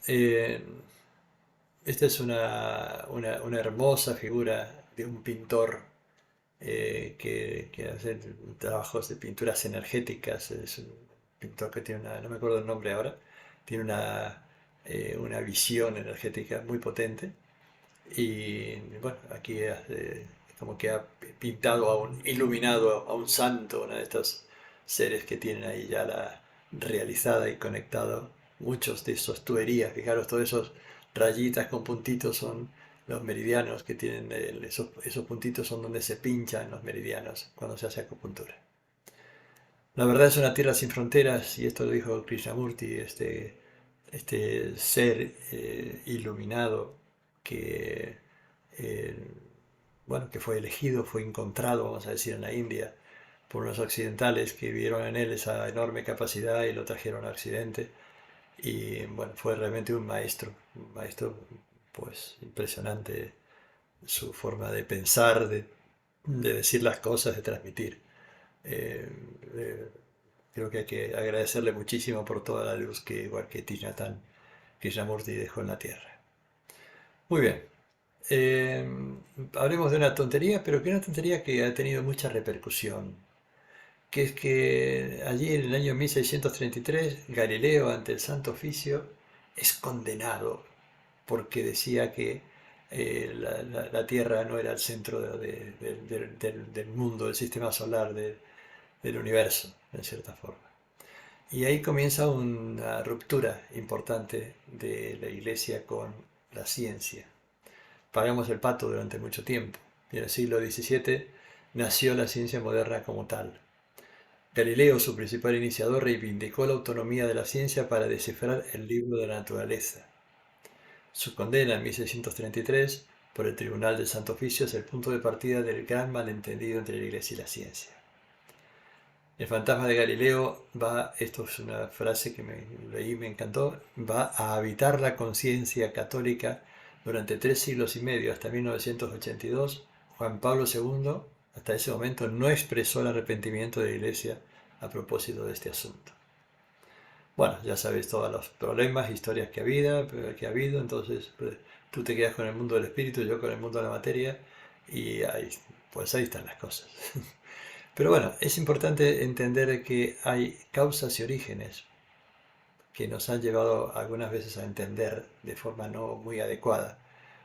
Eh, Esta es una hermosa figura de un pintor que hace trabajos de pinturas energéticas. Es un pintor que tiene no me acuerdo el nombre ahora, tiene una visión energética muy potente. Y bueno, aquí como que ha pintado iluminado a un santo, uno de estos seres que tienen ahí ya la realizada y conectado muchos de esos tuberías. Fijaros, todos esos rayitas con puntitos son los meridianos que tienen, esos puntitos son donde se pinchan los meridianos cuando se hace acupuntura. La verdad es una tierra sin fronteras, y esto lo dijo Krishnamurti, este ser iluminado que, eh, bueno, que fue elegido, fue encontrado, vamos a decir, en la India por unos occidentales que vieron en él esa enorme capacidad y lo trajeron a Occidente. Y bueno, fue realmente un maestro pues impresionante, su forma de pensar, de decir las cosas, de transmitir. Eh, eh, Creo que hay que agradecerle muchísimo por toda la luz que, igual que Tishnatan Krishnamurti dejó en la Tierra. Muy bien. Eh, Hablemos de una tontería, pero que una tontería que ha tenido mucha repercusión, que es que allí en el año 1633 Galileo, ante el Santo Oficio, es condenado porque decía que la Tierra no era el centro del mundo, del sistema solar, del universo, en cierta forma. Y ahí comienza una ruptura importante de la Iglesia con la ciencia. Pagamos el pato durante mucho tiempo. Y en el siglo XVII nació la ciencia moderna como tal. Galileo, su principal iniciador, reivindicó la autonomía de la ciencia para descifrar el libro de la naturaleza. Su condena en 1633 por el Tribunal del Santo Oficio es el punto de partida del gran malentendido entre la Iglesia y la ciencia. El fantasma de Galileo va, esto es una frase que leí y me encantó, va a habitar la conciencia católica durante 3 siglos y medio, hasta 1982. Juan Pablo II, hasta ese momento, no expresó el arrepentimiento de la Iglesia a propósito de este asunto. Bueno, ya sabéis todos los problemas, historias que ha habido, entonces pues, tú te quedas con el mundo del espíritu, yo con el mundo de la materia, y pues ahí están las cosas. Pero bueno, es importante entender que hay causas y orígenes que nos han llevado algunas veces a entender de forma no muy adecuada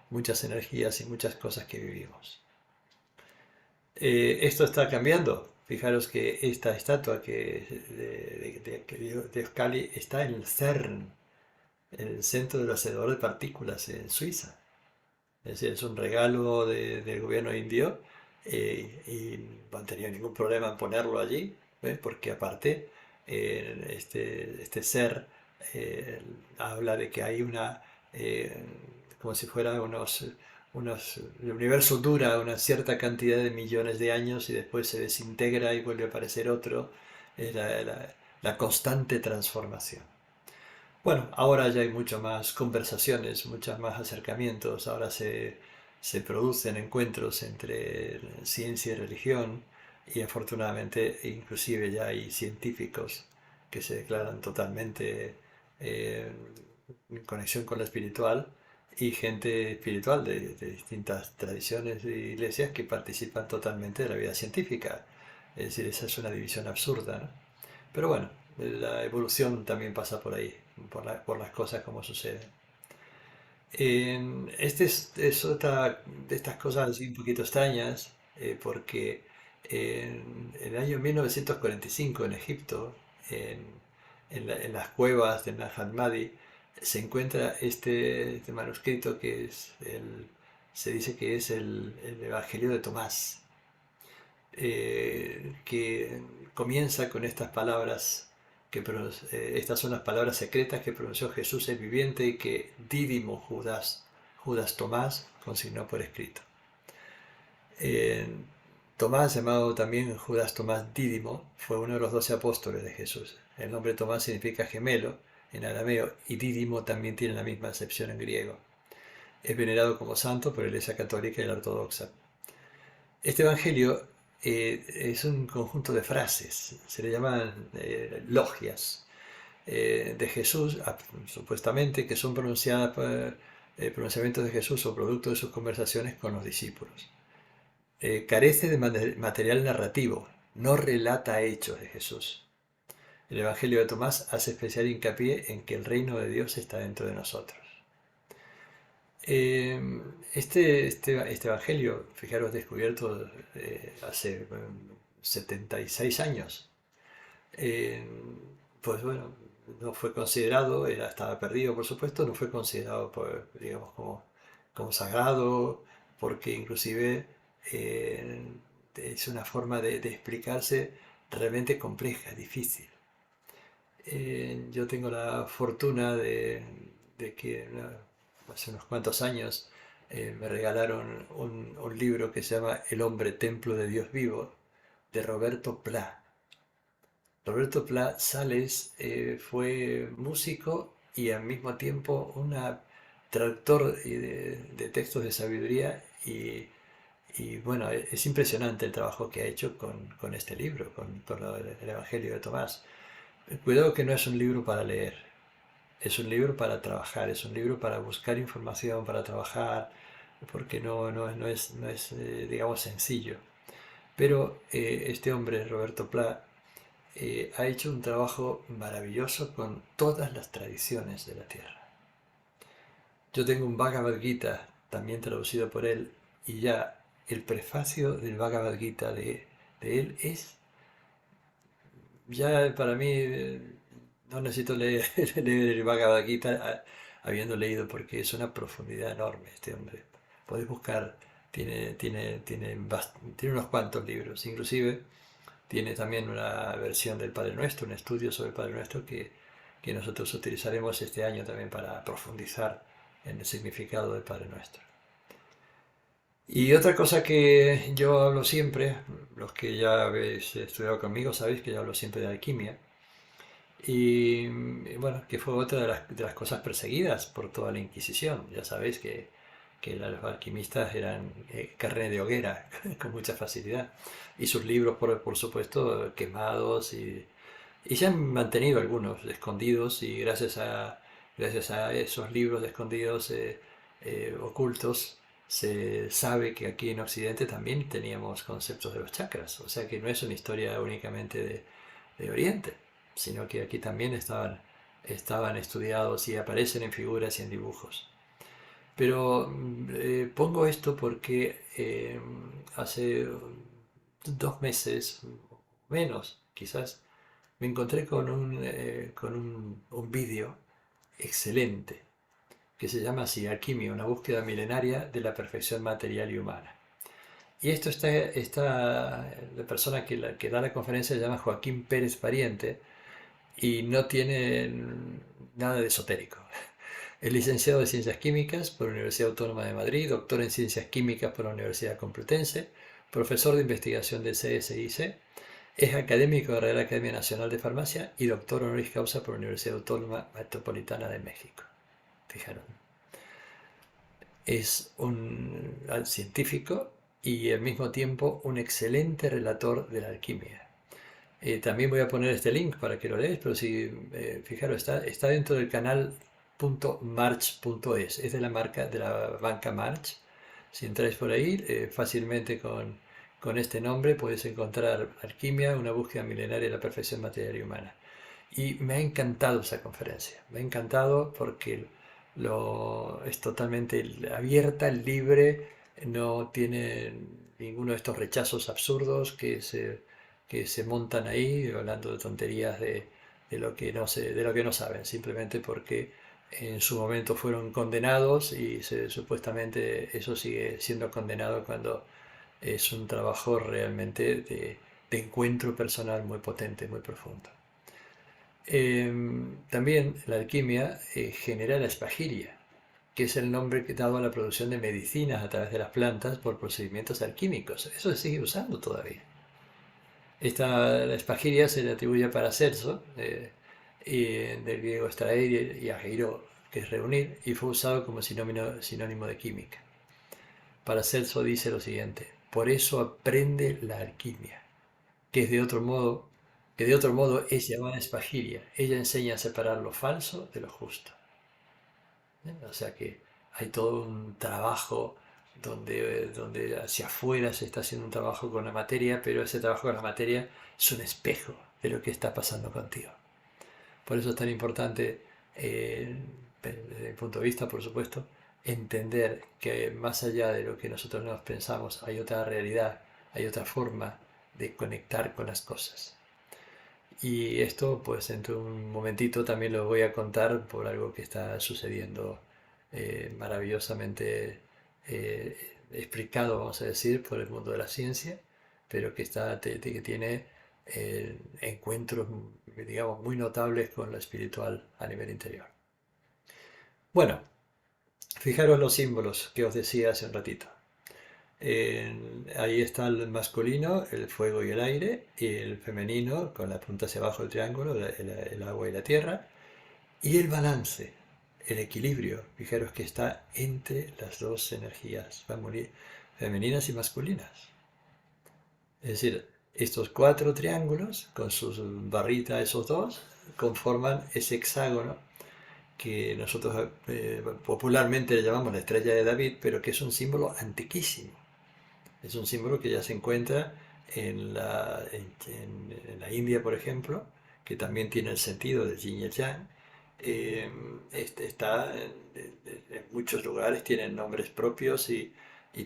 muchas energías y muchas cosas que vivimos. Esto está cambiando. Fijaros que esta estatua de Scali está en el CERN, en el Centro del Acelerador de Partículas en Suiza. Es decir, es un regalo del gobierno indio, y no han tenido ningún problema en ponerlo allí, porque aparte este ser eh, habla de que hay eh, como si fuera el universo dura una cierta cantidad de millones de años y después se desintegra y vuelve a aparecer otro, es la constante transformación. Bueno, ahora ya hay mucho más conversaciones, muchos más acercamientos, ahora se producen encuentros entre ciencia y religión, y afortunadamente inclusive ya hay científicos que se declaran totalmente eh, en conexión con lo espiritual, y gente espiritual de distintas tradiciones e iglesias que participan totalmente de la vida científica. Es decir, esa es una división absurda, ¿no? Pero bueno, la evolución también pasa por ahí, por las cosas como suceden. Es otra de estas cosas así un poquito extrañas, porque en el año 1945 en Egipto, en, en las cuevas de Nag Hammadi, se encuentra este manuscrito que se dice que es el Evangelio de Tomás, que comienza con estas palabras, estas son las palabras secretas que pronunció Jesús el viviente y que Dídimo Judas Tomás consignó por escrito. Eh, Tomás, llamado también Judas Tomás Dídimo, fue uno de los 12 apóstoles de Jesús. El nombre Tomás significa gemelo en arameo, y Dídimo también tiene la misma acepción en griego. Es venerado como santo por la Iglesia Católica y la Ortodoxa. Este evangelio es un conjunto de frases, se le llaman logias. de Jesús, supuestamente, que son pronunciadas pronunciamientos de Jesús o producto de sus conversaciones con los discípulos. Carece de material narrativo, no relata hechos de Jesús. El Evangelio de Tomás hace especial hincapié en que el reino de Dios está dentro de nosotros. Este Evangelio, fijaros, descubierto hace 76 años, eh, pues bueno, no fue considerado, estaba perdido por supuesto, no fue considerado digamos, como sagrado, porque inclusive eh, es una forma de explicarse realmente compleja, difícil. Yo tengo la fortuna de que hace unos cuantos años me regalaron un libro que se llama El hombre templo de Dios vivo, de Roberto Pla. Roberto Pla Sales fue músico y al mismo tiempo un traductor de textos de sabiduría y bueno, es impresionante el trabajo que ha hecho con este libro, con el Evangelio de Tomás. Cuidado que no es un libro para leer, es un libro para trabajar, es un libro para buscar información, para trabajar, porque no es digamos, sencillo. Pero este hombre, Roberto Pla, ha hecho un trabajo maravilloso con todas las tradiciones de la tierra. Yo tengo un Bhagavad Gita, también traducido por él, y ya el prefacio del Bhagavad Gita de él es, ya para mí, no necesito leer, leer el Bhagavad Gita habiendo leído, porque es una profundidad enorme este hombre. Podéis buscar, tiene unos cuantos libros, inclusive tiene también una versión del Padre Nuestro, un estudio sobre el Padre Nuestro que nosotros utilizaremos este año también para profundizar en el significado del Padre Nuestro. Y otra cosa que yo hablo siempre, los que ya habéis estudiado conmigo sabéis que yo hablo siempre de alquimia, y bueno, que fue otra de las cosas perseguidas por toda la Inquisición. Ya sabéis que los alquimistas eran carne de hoguera con mucha facilidad, y sus libros, por supuesto, quemados, y se han mantenido algunos escondidos, y gracias a esos libros escondidos, ocultos, se sabe que aquí en Occidente también teníamos conceptos de los chakras, o sea que no es una historia únicamente de Oriente, sino que aquí también estaban estudiados y aparecen en figuras y en dibujos. Pero pongo esto porque hace 2 meses, menos quizás, me encontré con un vídeo excelente que se llama así, Alquimia, una búsqueda milenaria de la perfección material y humana. Y esto la persona que da la conferencia se llama Joaquín Pérez Pariente, y no tiene nada de esotérico. Es licenciado en Ciencias Químicas por la Universidad Autónoma de Madrid, doctor en Ciencias Químicas por la Universidad Complutense, profesor de investigación del CSIC, es académico de la Real Academia Nacional de Farmacia y doctor honoris causa por la Universidad Autónoma Metropolitana de México. Fijaros, es un científico y al mismo tiempo un excelente relator de la alquimia. También voy a poner este link para que lo leáis, pero si fijaros, está dentro del canal .march.es, es de la banca March. Si entráis por ahí, fácilmente con este nombre podéis encontrar Alquimia, una búsqueda milenaria de la perfección material y humana. Y me ha encantado esa conferencia, me ha encantado porque es totalmente abierta, libre, no tiene ninguno de estos rechazos absurdos que se montan ahí hablando de tonterías de lo que no saben, simplemente porque en su momento fueron condenados, y supuestamente eso sigue siendo condenado cuando es un trabajo realmente de encuentro personal muy potente, muy profundo. También la alquimia genera la espagiria, que es el nombre dado a la producción de medicinas a través de las plantas por procedimientos alquímicos. Eso se sigue usando todavía. La espagiria se le atribuye a Paracelso, del griego extraer y ageiro, que es reunir, y fue usado como sinónimo de química. Paracelso dice lo siguiente: por eso aprende la alquimia, que es de otro modo que de otro modo es llamada espagiria. Ella enseña a separar lo falso de lo justo. O sea que hay todo un trabajo donde hacia afuera se está haciendo un trabajo con la materia, pero ese trabajo con la materia es un espejo de lo que está pasando contigo. Por eso es tan importante, desde mi punto de vista, por supuesto, entender que más allá de lo que nosotros nos pensamos, hay otra realidad, hay otra forma de conectar con las cosas. Y esto, pues, dentro de un momentito también lo voy a contar por algo que está sucediendo maravillosamente explicado, vamos a decir, por el mundo de la ciencia, pero que tiene encuentros, digamos, muy notables con lo espiritual a nivel interior. Bueno, fijaros los símbolos que os decía hace un ratito. Ahí está el masculino, el fuego y el aire, y el femenino, con la punta hacia abajo del triángulo, el agua y la tierra, y el balance, el equilibrio, fijaros que está entre las dos energías femeninas y masculinas. Es decir, estos cuatro triángulos, con sus barritas, esos dos, conforman ese hexágono que nosotros popularmente le llamamos la estrella de David, pero que es un símbolo antiquísimo. Es un símbolo que ya se encuentra en la India, por ejemplo, que también tiene el sentido del yin y el yang. Está en muchos lugares, tienen nombres propios y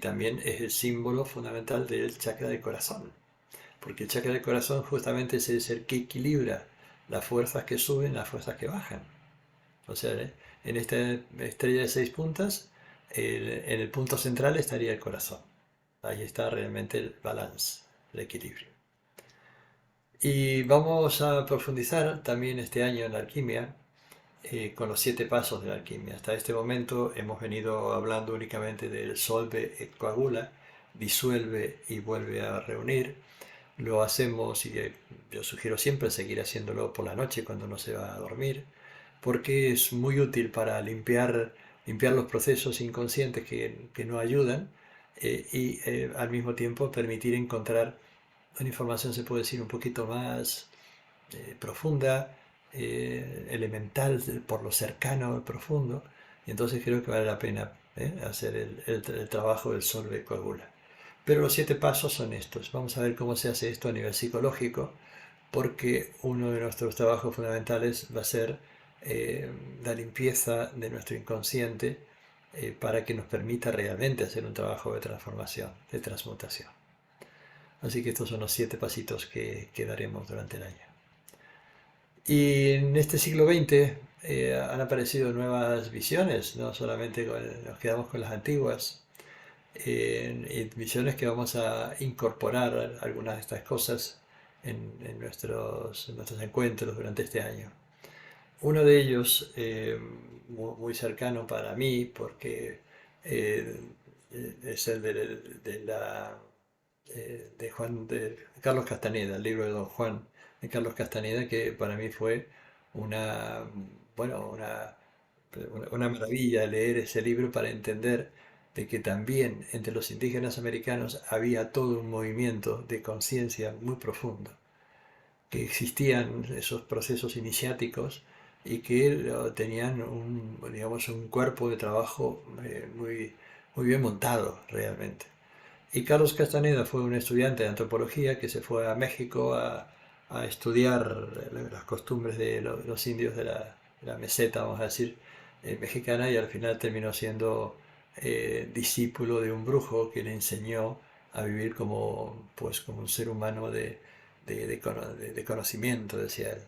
también es el símbolo fundamental del chakra del corazón. Porque el chakra del corazón justamente es el que equilibra las fuerzas que suben, las fuerzas que bajan. O sea, en esta estrella de 6 puntas, en el punto central estaría el corazón. Ahí está realmente el balance, el equilibrio. Y vamos a profundizar también este año en la alquimia, con los 7 pasos de la alquimia. Hasta este momento hemos venido hablando únicamente del solve et coagula, disuelve y vuelve a reunir. Lo hacemos, y yo sugiero siempre seguir haciéndolo por la noche cuando uno se va a dormir, porque es muy útil para limpiar los procesos inconscientes que no ayudan, y al mismo tiempo permitir encontrar una información, se puede decir, un poquito más profunda, elemental, por lo cercano, profundo. Y entonces creo que vale la pena hacer el trabajo del solve coagula. Pero los 7 pasos son estos. Vamos a ver cómo se hace esto a nivel psicológico, porque uno de nuestros trabajos fundamentales va a ser la limpieza de nuestro inconsciente, para que nos permita realmente hacer un trabajo de transformación, de transmutación. Así que estos son los 7 pasitos que daremos durante el año. Y en este siglo XX han aparecido nuevas visiones, no solamente nos quedamos con las antiguas, y visiones que vamos a incorporar algunas de estas cosas en nuestros encuentros durante este año. Uno de ellos, muy cercano para mí, porque eh, es el de Carlos Castaneda, el libro de Don Juan de Carlos Castaneda, que para mí fue una, bueno, una maravilla leer ese libro para entender de que también entre los indígenas americanos había todo un movimiento de conciencia muy profundo, que existían esos procesos iniciáticos y que tenían digamos, un cuerpo de trabajo muy bien montado realmente. Y Carlos Castaneda fue un estudiante de antropología que se fue a México a estudiar las costumbres de los indios de la meseta, vamos a decir, mexicana, y al final terminó siendo discípulo de un brujo que le enseñó a vivir como un ser humano de conocimiento, decía él.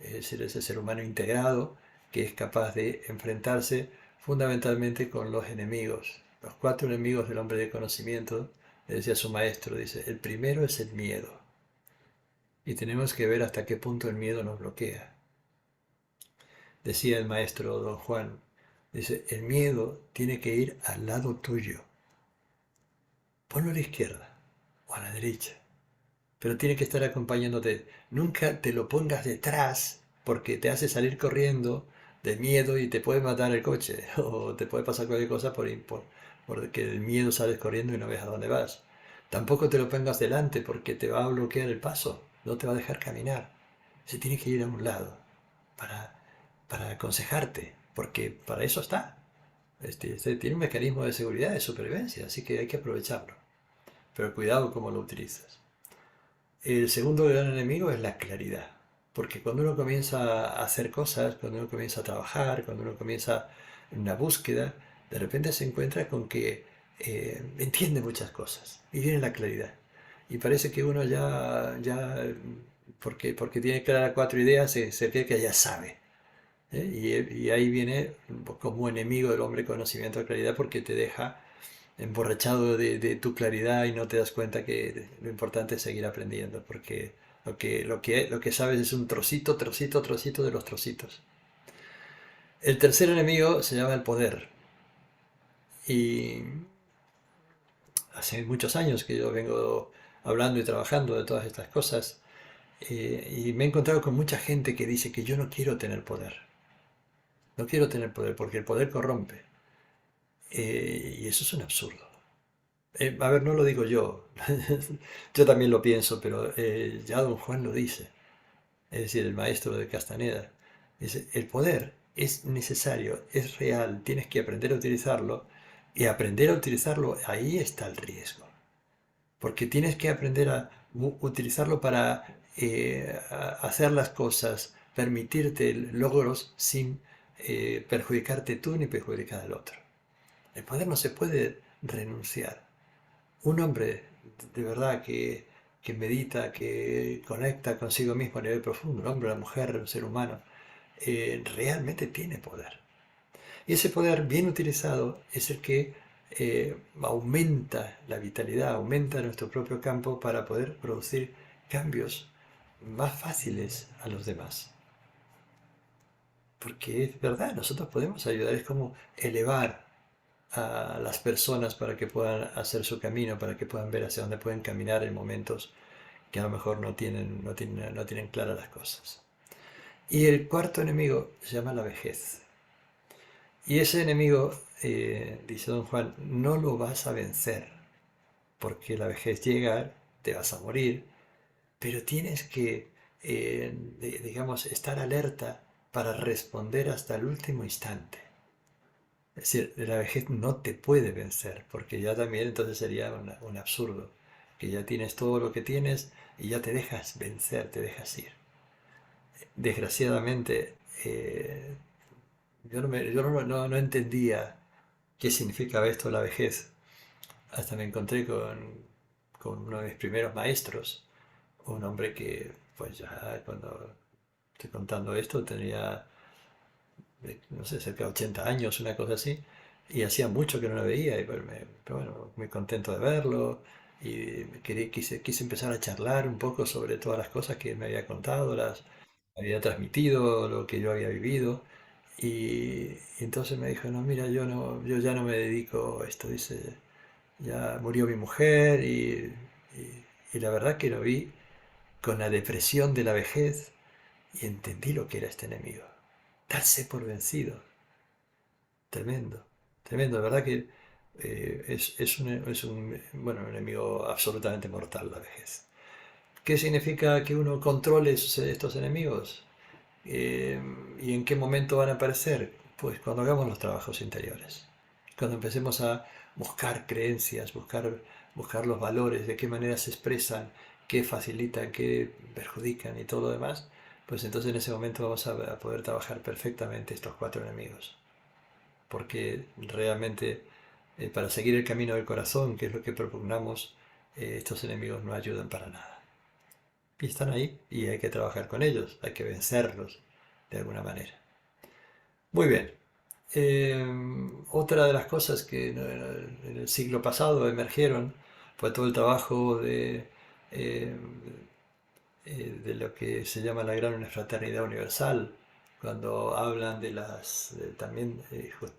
Es decir, ese ser humano integrado que es capaz de enfrentarse fundamentalmente con los enemigos. Los 4 enemigos del hombre de conocimiento, le decía su maestro, dice, el primero es el miedo. Y tenemos que ver hasta qué punto el miedo nos bloquea. Decía el maestro don Juan, dice, el miedo tiene que ir al lado tuyo. Ponlo a la izquierda o a la derecha, pero tiene que estar acompañándote. Nunca te lo pongas detrás porque te hace salir corriendo de miedo y te puede matar el coche o te puede pasar cualquier cosa porque el miedo sales corriendo y no ves a dónde vas. Tampoco te lo pongas delante porque te va a bloquear el paso. no te va a dejar caminar. Se tiene que ir a un lado para, para aconsejarte, porque para eso está. Tiene un mecanismo de seguridad, de supervivencia, así que hay que aprovecharlo. Pero cuidado cómo lo utilizas. El segundo gran enemigo es la claridad. Porque cuando uno comienza a hacer cosas, cuando uno comienza a trabajar, cuando uno comienza una búsqueda, de repente se encuentra con que entiende muchas cosas y viene la claridad. Y parece que uno porque tiene claras cuatro ideas, se cree que ya sabe. Y ahí viene como enemigo del hombre conocimiento de claridad porque te deja emborrachado de tu claridad y no te das cuenta que lo importante es seguir aprendiendo, porque lo que sabes es un trocito, trocito, trocito de los trocitos. El tercer enemigo se llama el poder. Y hace muchos años que yo vengo hablando y trabajando de todas estas cosas, y me he encontrado con mucha gente que dice que yo no quiero tener poder. No quiero tener poder porque el poder corrompe. Y eso es un absurdo. A ver, no lo digo yo, yo también lo pienso, pero ya don Juan lo dice, es decir, el maestro de Castaneda. Dice, el poder es necesario, es real, tienes que aprender a utilizarlo y aprender a utilizarlo, ahí está el riesgo, porque tienes que aprender a utilizarlo para hacer las cosas, permitirte logros sin perjudicarte tú ni perjudicar al otro. El poder no se puede renunciar. Un hombre de verdad que medita, que conecta consigo mismo a nivel profundo, un hombre, una mujer, un ser humano, realmente tiene poder. Y ese poder bien utilizado es el que aumenta la vitalidad, aumenta nuestro propio campo para poder producir cambios más fáciles a los demás. Porque es verdad, nosotros podemos ayudar, es como elevar a las personas para que puedan hacer su camino, para que puedan ver hacia dónde pueden caminar en momentos que a lo mejor no tienen claras las cosas. Y el cuarto enemigo se llama la vejez. Y ese enemigo, dice don Juan, no lo vas a vencer, porque la vejez llega, te vas a morir, pero tienes que, digamos, estar alerta para responder hasta el último instante. Es decir, la vejez no te puede vencer, porque ya también entonces sería un absurdo, que ya tienes todo lo que tienes y ya te dejas vencer, te dejas ir. Desgraciadamente, yo no entendía qué significaba esto la vejez, hasta me encontré con uno de mis primeros maestros, un hombre que, pues ya cuando estoy contando esto, tenía no sé, cerca de 80 años, una cosa así, y hacía mucho que no lo veía, y pero bueno, muy contento de verlo, y quise empezar a charlar un poco sobre todas las cosas que me había contado, las había transmitido, lo que yo había vivido, y entonces me dijo, no, mira, yo ya no me dedico a esto, dice, ya murió mi mujer, y la verdad que lo vi con la depresión de la vejez, y entendí lo que era este enemigo. Darse por vencido. Tremendo, tremendo. La verdad que bueno, un enemigo absolutamente mortal la vejez. ¿Qué significa que uno controle estos enemigos? Eh, ¿Y en qué momento van a aparecer? Pues cuando hagamos los trabajos interiores. Cuando empecemos a buscar creencias, buscar los valores, de qué manera se expresan, qué facilitan, qué perjudican y todo lo demás, pues entonces en ese momento vamos a poder trabajar perfectamente estos cuatro enemigos, porque realmente para seguir el camino del corazón, que es lo que propugnamos, estos enemigos no ayudan para nada. Y están ahí y hay que trabajar con ellos, hay que vencerlos de alguna manera. Muy bien. Eh, Otra de las cosas que en el siglo pasado emergieron fue todo el trabajo eh, de lo que se llama la gran fraternidad universal, cuando hablan también,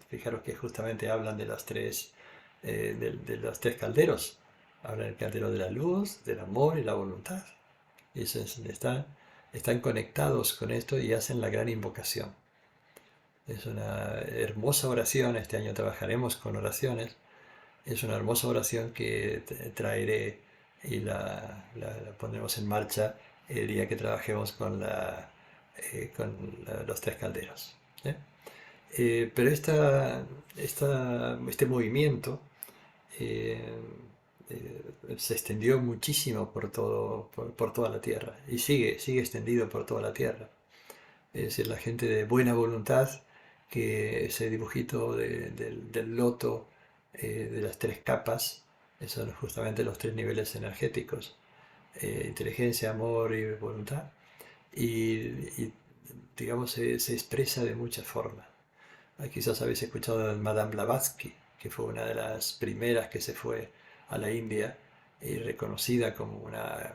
fijaros que justamente hablan de los tres calderos, hablan del caldero de la luz, del amor y la voluntad, y están conectados con esto y hacen la gran invocación. Es una hermosa oración, este año trabajaremos con oraciones, es una hermosa oración que traeré y la pondremos en marcha el día que trabajemos con los tres calderos. ¿Eh? Pero este movimiento eh, se extendió muchísimo por toda la Tierra y sigue extendido por toda la Tierra. Es decir, la gente de buena voluntad, que ese dibujito del loto, de las tres capas, esos son justamente los tres niveles energéticos: inteligencia, amor y voluntad. Y, digamos, se expresa de muchas formas. Quizás habéis escuchado de Madame Blavatsky, que fue una de las primeras que se fue a la India y reconocida como una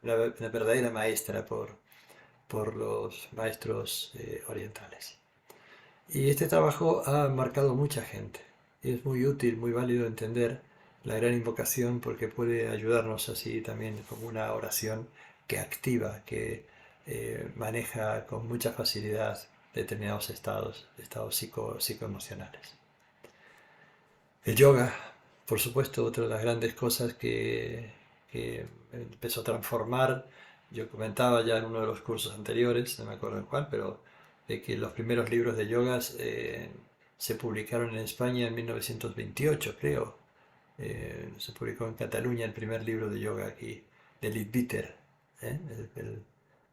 verdadera maestra por los maestros orientales. Y este trabajo ha marcado mucha gente. Y es muy útil, muy válido entender la gran invocación, porque puede ayudarnos así también como una oración que activa, que maneja con mucha facilidad determinados estados psicoemocionales. El yoga, por supuesto, otra de las grandes cosas que empezó a transformar. Yo comentaba ya en uno de los cursos anteriores, no me acuerdo en cuál, pero de que los primeros libros de yogas se publicaron en España en 1928, creo. Se publicó en Cataluña el primer libro de yoga aquí, de Leadbeater, ¿eh?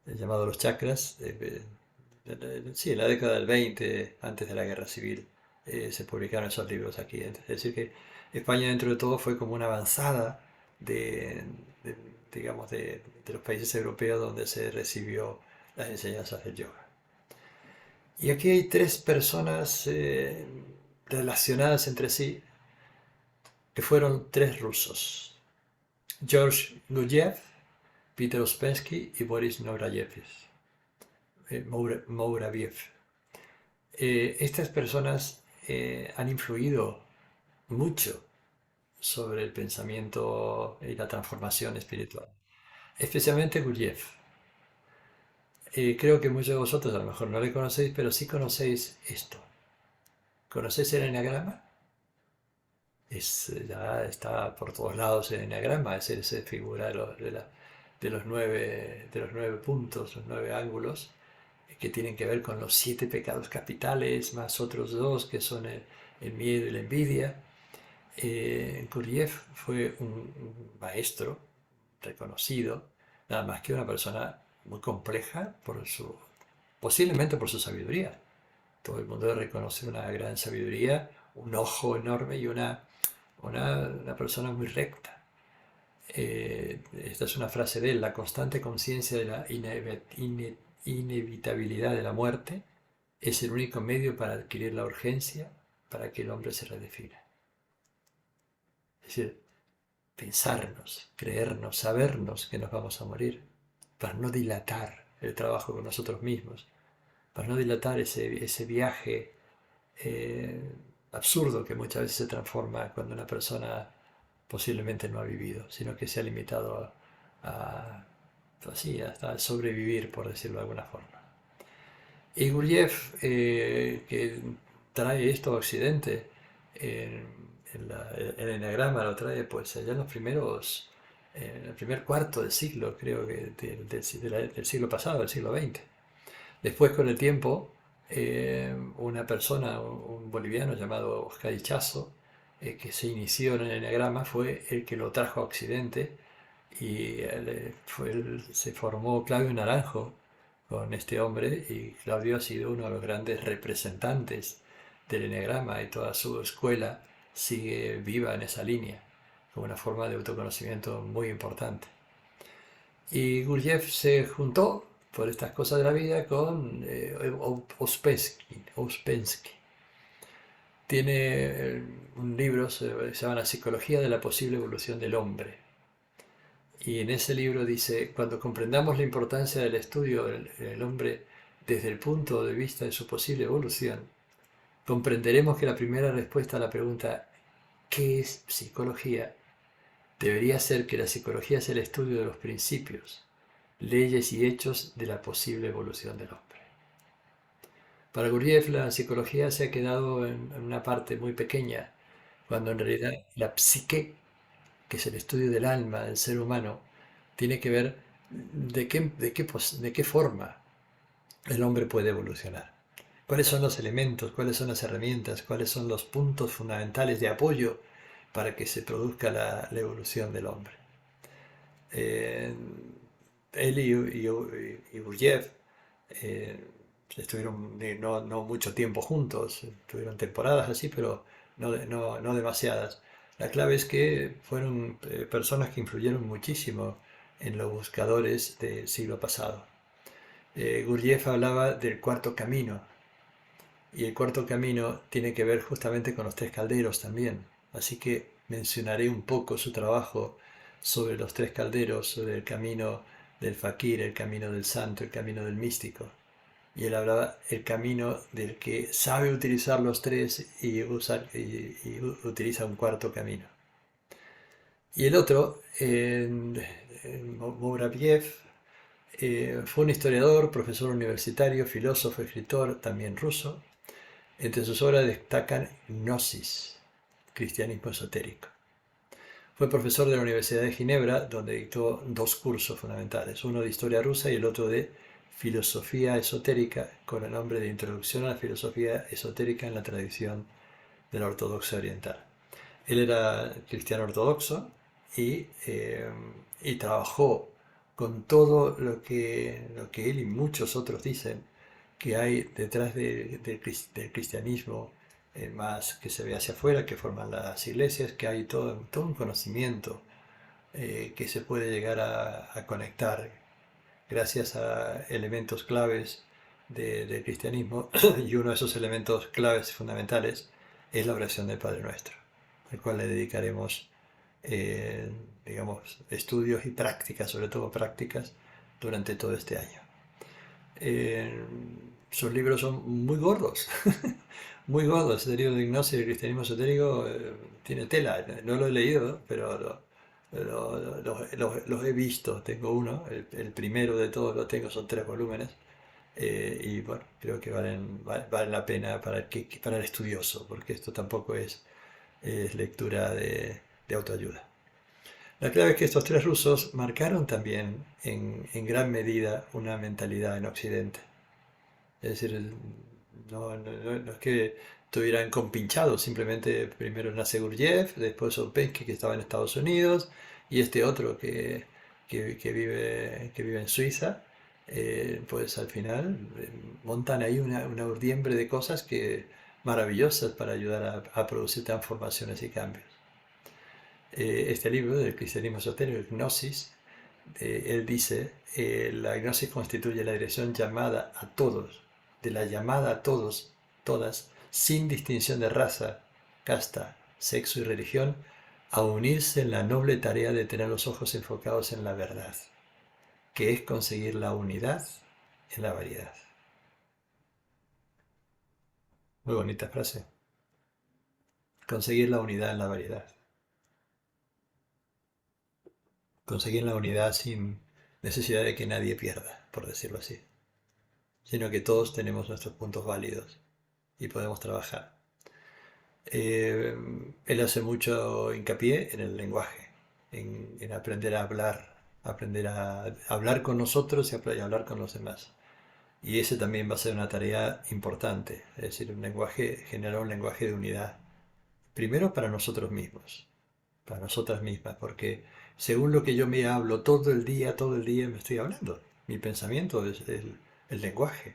El llamado Los Chakras. Sí, en la década del 20, antes de la Guerra Civil, se publicaron esos libros aquí. Es decir, que España, dentro de todo, fue como una avanzada de, de, digamos, de los países europeos donde se recibió las enseñanzas del yoga. Y aquí hay tres personas relacionadas entre sí, que fueron tres rusos: George Gurdjieff, Peter Ouspensky y Boris Mouravief. Estas personas han influido mucho sobre el pensamiento y la transformación espiritual, especialmente Gurdjieff. Creo que muchos de vosotros a lo mejor no le conocéis, pero sí conocéis esto. ¿Conocéis el eneagrama? Ya está por todos lados el eneagrama, es esa figura de los nueve puntos, los nueve ángulos, que tienen que ver con los siete pecados capitales, más otros dos que son el miedo y la envidia. Gurdjieff fue un maestro reconocido, nada más que una persona muy compleja, posiblemente por su sabiduría. Todo el mundo reconoce una gran sabiduría, un ojo enorme y una persona muy recta. Esta es una frase de él: la constante conciencia de la inevitabilidad de la muerte es el único medio para adquirir la urgencia para que el hombre se redefina. Es decir, pensarnos, creernos, sabernos que nos vamos a morir, para no dilatar el trabajo con nosotros mismos, para no dilatar ese viaje absurdo que muchas veces se transforma cuando una persona posiblemente no ha vivido, sino que se ha limitado así, hasta sobrevivir, por decirlo de alguna forma. Y Gurdjieff, que trae esto a Occidente, el eneagrama lo trae pues allá en el primer cuarto del siglo, creo que del siglo pasado, del siglo XX. Después, con el tiempo, una persona, un boliviano llamado Oscar Ichazo, que se inició en el eneagrama, fue el que lo trajo a Occidente, y se formó Claudio Naranjo con este hombre, y Claudio ha sido uno de los grandes representantes del eneagrama, y toda su escuela sigue viva en esa línea, como una forma de autoconocimiento muy importante. Y Gurdjieff se juntó por estas cosas de la vida con Ouspensky. Tiene un libro, se llama La psicología de la posible evolución del hombre. Y en ese libro dice: cuando comprendamos la importancia del estudio del hombre desde el punto de vista de su posible evolución, comprenderemos que la primera respuesta a la pregunta ¿qué es psicología? Debería ser que la psicología es el estudio de los principios, leyes y hechos de la posible evolución del hombre. Para Gurdjieff, la psicología se ha quedado en una parte muy pequeña, cuando en realidad la psique, que es el estudio del alma del ser humano, tiene que ver de qué forma el hombre puede evolucionar. ¿Cuáles son los elementos, cuáles son las herramientas, cuáles son los puntos fundamentales de apoyo para que se produzca la evolución del hombre? Eh, Él y Gurdjieff eh, estuvieron no mucho tiempo juntos, tuvieron temporadas así, pero no demasiadas. La clave es que fueron personas que influyeron muchísimo en los buscadores del siglo pasado. Gurdjieff hablaba del cuarto camino, y el cuarto camino tiene que ver justamente con los tres calderos también. Así que mencionaré un poco su trabajo sobre los tres calderos, sobre el camino del fakir, el camino del santo, el camino del místico. Y él hablaba el camino del que sabe utilizar los tres y utiliza un cuarto camino. Y el otro, Muraviev, fue un historiador, profesor universitario, filósofo, escritor, también ruso. Entre sus obras destacan Gnosis, cristianismo esotérico. Fue profesor de la Universidad de Ginebra, donde dictó dos cursos fundamentales, uno de historia rusa y el otro de filosofía esotérica, con el nombre de Introducción a la filosofía esotérica en la tradición de la ortodoxia oriental. Él era cristiano ortodoxo y, eh, y trabajó con todo lo que él y muchos otros dicen que hay detrás del cristianismo más que se ve hacia afuera, que forman las iglesias, que hay todo un conocimiento que se puede llegar a conectar gracias a elementos claves del cristianismo, y uno de esos elementos claves fundamentales es la oración del Padre Nuestro, al cual le dedicaremos, eh, digamos, estudios y prácticas, sobre todo prácticas, durante todo este año. Eh, Sus libros son muy gordos, muy gordos. El libro de Ignacio y el cristianismo esotérico tiene tela. No lo he leído, pero los he visto. Tengo uno, el primero de todos lo tengo, son 3 volúmenes. Y bueno, creo que valen la pena para el estudioso, porque esto tampoco es lectura de autoayuda. La clave es que estos tres rusos marcaron también en gran medida una mentalidad en Occidente. Es decir, no es que estuvieran compinchados, simplemente primero nace Gurdjieff, después Openski que estaba en Estados Unidos y este otro que vive en Suiza, pues al final montan ahí una urdiembre de cosas maravillosas para ayudar a producir transformaciones y cambios. Este libro del cristianismo esotérico, Gnosis, él dice, la gnosis constituye la dirección llamada a todos, de la llamada a todos, todas, sin distinción de raza, casta, sexo y religión, a unirse en la noble tarea de tener los ojos enfocados en la verdad, que es conseguir la unidad en la variedad. Muy bonita frase. Conseguir la unidad en la variedad. Conseguir la unidad sin necesidad de que nadie pierda, por decirlo así, sino que todos tenemos nuestros puntos válidos y podemos trabajar. Eh, Él hace mucho hincapié en el lenguaje, en aprender a hablar con nosotros y a hablar con los demás. Y ese también va a ser una tarea importante, es decir, generar un lenguaje de unidad. Primero para nosotros mismos, para nosotras mismas, porque según lo que yo me hablo todo el día me estoy hablando. Mi pensamiento es el lenguaje.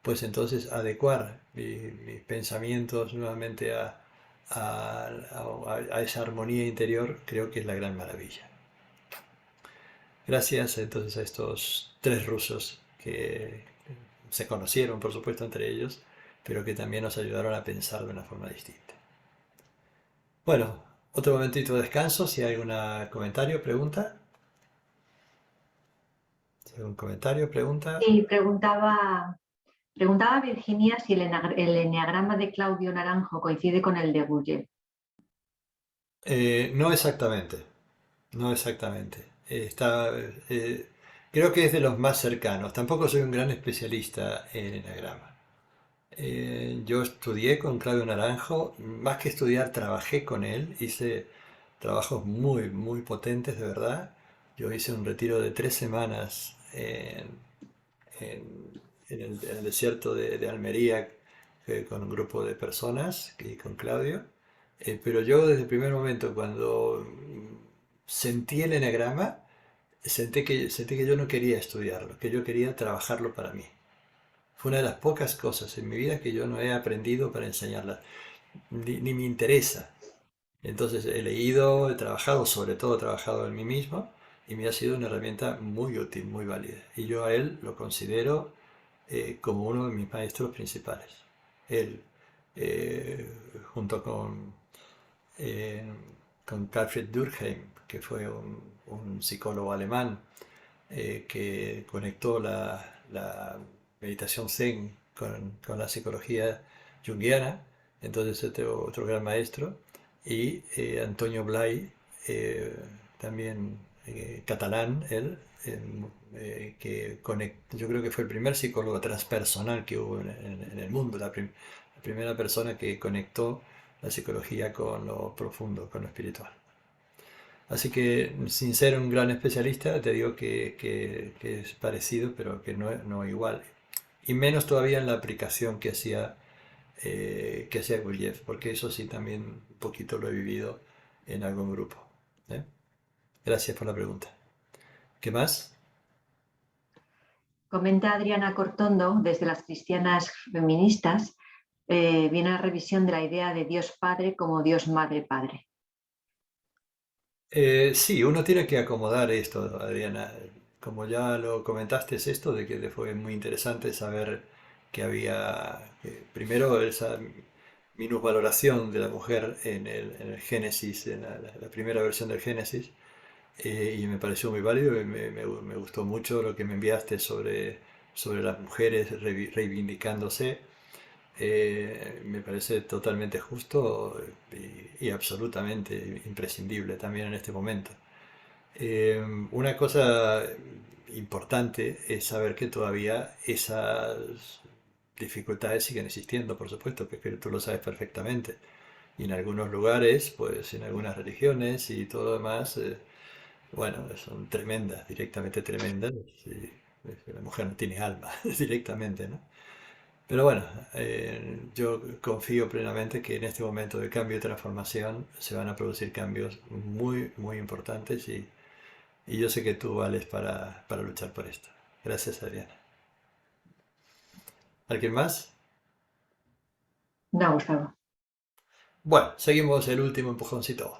Pues entonces adecuar mis pensamientos nuevamente a esa armonía interior creo que es la gran maravilla. Gracias entonces a estos tres rusos que se conocieron, por supuesto, entre ellos, pero que también nos ayudaron a pensar de una forma distinta. Bueno, otro momentito de descanso, si hay algún comentario, pregunta. Si hay algún comentario, pregunta. Sí, preguntaba Virginia si el eneagrama de Claudio Naranjo coincide con el de Gurdjieff. No exactamente, no exactamente. Creo que es de los más cercanos. Tampoco soy un gran especialista en enagrama. Yo estudié con Claudio Naranjo, más que estudiar, trabajé con él, hice trabajos muy, muy potentes, de verdad. Yo hice un retiro de 3 semanas en el desierto de Almería con un grupo de personas y con Claudio. Pero yo desde el primer momento, cuando sentí el enagrama, sentí que yo no quería estudiarlo, que yo quería trabajarlo para mí. Fue una de las pocas cosas en mi vida que yo no he aprendido para enseñarla, ni me interesa. Entonces he leído, he trabajado, sobre todo he trabajado en mí mismo y me ha sido una herramienta muy útil, muy válida. Y yo a él lo considero como uno de mis maestros principales. Él, eh, junto eh, con Alfred Durkheim, que fue un psicólogo alemán que conectó la meditación Zen con la psicología junguiana, entonces otro gran maestro, y Antonio Blay, también catalán, él, yo creo que fue el primer psicólogo transpersonal que hubo en el mundo, la primera persona que conectó la psicología con lo profundo, con lo espiritual. Así que, sin ser un gran especialista, te digo que es parecido, pero que no igual. Y menos todavía en la aplicación que hacía Gurdjieff, porque eso sí también un poquito lo he vivido en algún grupo. ¿Eh? Gracias por la pregunta. ¿Qué más? Comenta Adriana Cortondo, desde las cristianas feministas, viene la revisión de la idea de Dios Padre como Dios Madre Padre. Sí, uno tiene que acomodar esto, Adriana. Como ya lo comentaste, es esto de que fue muy interesante saber que había, primero, esa minusvaloración de la mujer en el Génesis, en la primera versión del Génesis, y me pareció muy válido, y me gustó mucho lo que me enviaste sobre las mujeres reivindicándose. Me parece totalmente justo y absolutamente imprescindible también en este momento. Una cosa importante es saber que todavía esas dificultades siguen existiendo, por supuesto, que tú lo sabes perfectamente. Y en algunos lugares, pues en algunas religiones y todo lo demás, bueno, son tremendas, directamente tremendas. Y la mujer no tiene alma directamente, ¿no? Pero bueno, yo confío plenamente que en este momento de cambio y transformación se van a producir cambios muy, muy importantes y yo sé que tú vales para luchar por esto. Gracias, Adriana. ¿Alguien más? No, Gustavo. Bueno, seguimos el último empujoncito.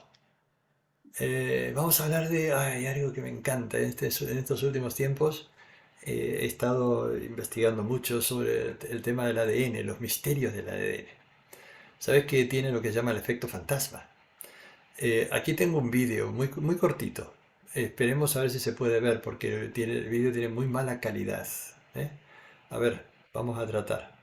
Vamos a hablar de algo que me encanta. En estos últimos tiempos he estado investigando mucho sobre el tema del ADN, los misterios del ADN. ¿Sabes que tiene lo que se llama el efecto fantasma? Aquí tengo un vídeo muy, muy cortito. Esperemos a ver si se puede ver porque el vídeo tiene muy mala calidad. ¿Eh? A ver, vamos a tratar.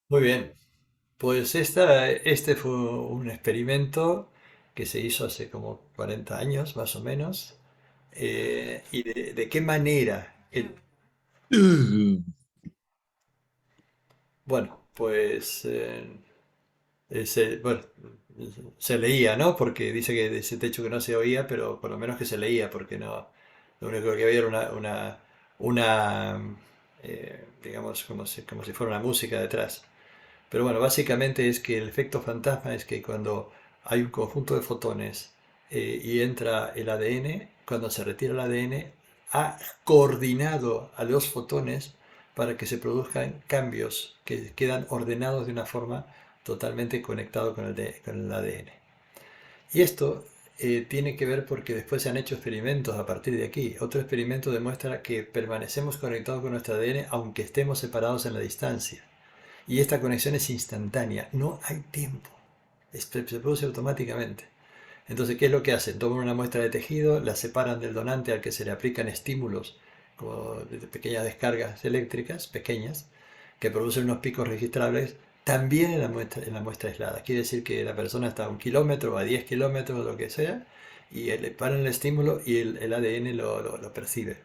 Muy bien. Pues este fue un experimento que se hizo hace como 40 años, más o menos. Y de qué manera bueno, pues bueno, se leía, ¿no? Porque dice que de ese techo que no se oía, pero por lo menos que se leía, porque no, lo único que había era digamos, como si fuera una música detrás. Pero bueno, básicamente es que el efecto fantasma es que cuando hay un conjunto de fotones y entra el ADN, cuando se retira el ADN, ha coordinado a los fotones para que se produzcan cambios que quedan ordenados de una forma totalmente conectado con el ADN. Y esto tiene que ver porque después se han hecho experimentos a partir de aquí. Otro experimento demuestra que permanecemos conectados con nuestro ADN aunque estemos separados en la distancia. Y esta conexión es instantánea, no hay tiempo. se produce automáticamente. Entonces, ¿qué es lo que hacen? Toman una muestra de tejido, la separan del donante al que se le aplican estímulos, como de pequeñas descargas eléctricas, pequeñas, que producen unos picos registrables también en la muestra aislada. Quiere decir que la persona está a 1 kilómetro o a 10 kilómetros, lo que sea, y le paran el estímulo y el ADN lo percibe.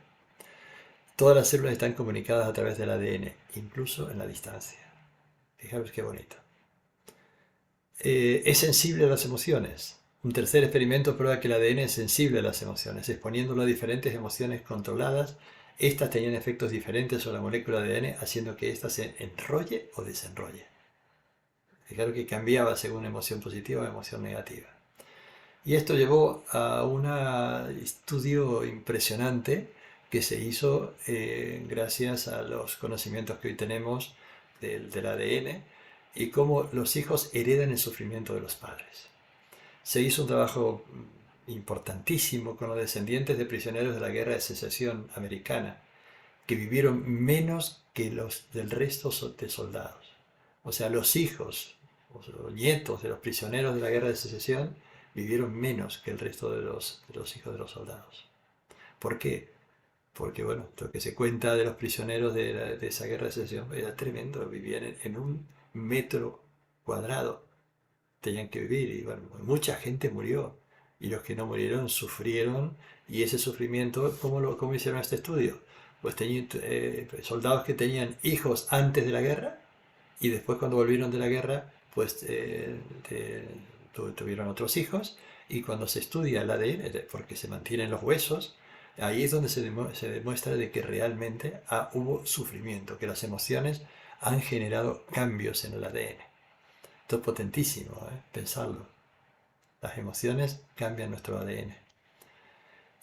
Todas las células están comunicadas a través del ADN, incluso en la distancia. Fijaros qué bonito. Es sensible a las emociones. Un tercer experimento prueba que el ADN es sensible a las emociones. Exponiéndolo a diferentes emociones controladas, estas tenían efectos diferentes sobre la molécula de ADN, haciendo que ésta se enrolle o desenrolle. Fijaros que cambiaba según emoción positiva o emoción negativa. Y esto llevó a un estudio impresionante que se hizo gracias a los conocimientos que hoy tenemos del ADN y cómo los hijos heredan el sufrimiento de los padres. Se hizo un trabajo importantísimo con los descendientes de prisioneros de la Guerra de Secesión americana, que vivieron menos que los del resto de soldados. O sea, los hijos o los nietos de los prisioneros de la Guerra de Secesión vivieron menos que el resto de los hijos de los soldados. ¿Por qué? Porque, bueno, lo que se cuenta de los prisioneros de esa guerra de secesión era tremendo. Vivían en 1 metro cuadrado. Tenían que vivir y, bueno, mucha gente murió. Y los que no murieron sufrieron. Y ese sufrimiento, ¿cómo hicieron este estudio? Pues tenían soldados que tenían hijos antes de la guerra y después cuando volvieron de la guerra, pues tuvieron otros hijos. Y cuando se estudia el ADN, porque se mantienen los huesos, ahí es donde se demuestra de que realmente hubo sufrimiento, que las emociones han generado cambios en el ADN. Esto es potentísimo, pensarlo. Las emociones cambian nuestro ADN.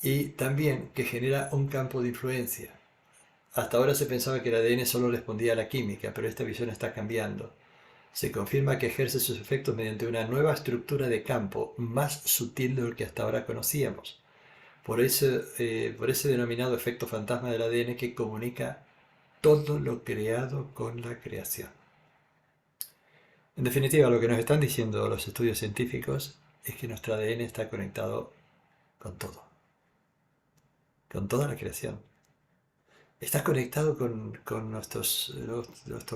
Y también que genera un campo de influencia. Hasta ahora se pensaba que el ADN solo respondía a la química, pero esta visión está cambiando. Se confirma que ejerce sus efectos mediante una nueva estructura de campo más sutil de lo que hasta ahora conocíamos. Por ese denominado efecto fantasma del ADN que comunica todo lo creado con la creación. En definitiva, lo que nos están diciendo los estudios científicos es que nuestro ADN está conectado con todo, con toda la creación. Está conectado con nuestros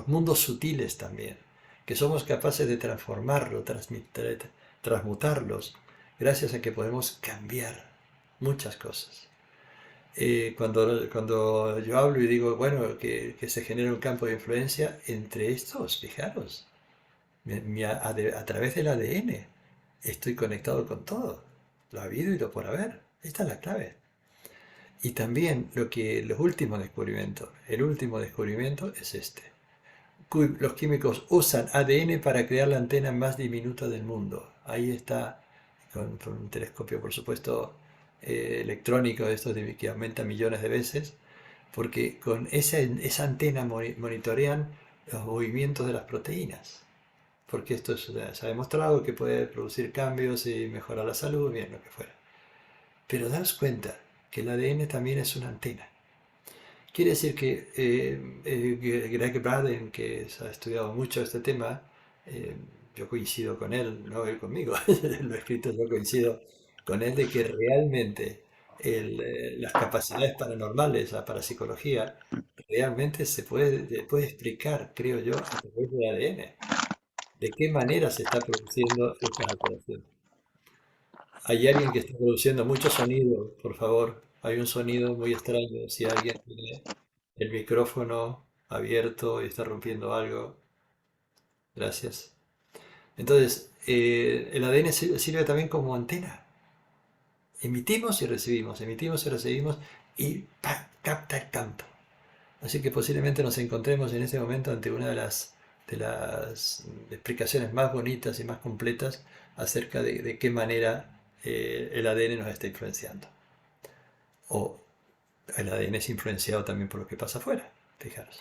mundos sutiles también, que somos capaces de transformarlo, transmutarlos, gracias a que podemos cambiar muchas cosas. Cuando yo hablo y digo, bueno, que se genera un campo de influencia entre estos, fijaros, a través del ADN estoy conectado con todo, lo habido y lo por haber. Esta es la clave. Y también el último descubrimiento es este. Los químicos usan ADN para crear la antena más diminuta del mundo. Ahí está, con un telescopio, por supuesto, electrónico, de estos que aumenta millones de veces, porque con esa antena monitorean los movimientos de las proteínas. Porque esto se ha demostrado que puede producir cambios y mejorar la salud, bien, lo que fuera. Pero daos cuenta que el ADN también es una antena. Quiere decir que Greg Braden, que ha estudiado mucho este tema, yo coincido con él, no él conmigo, lo he escrito, yo coincido con él de que realmente las capacidades paranormales, la parapsicología, realmente se puede explicar, creo yo, a través del ADN. ¿De qué manera se está produciendo estas alteraciones? Hay alguien que está produciendo mucho sonido, por favor. Hay un sonido muy extraño. Si alguien tiene el micrófono abierto y está rompiendo algo, gracias. Entonces, el ADN sirve también como antena. Emitimos y recibimos y ¡pam! Capta el campo. Así que posiblemente nos encontremos en este momento ante una de las explicaciones más bonitas y más completas acerca de qué manera el ADN nos está influenciando. O el ADN es influenciado también por lo que pasa afuera, fijaros.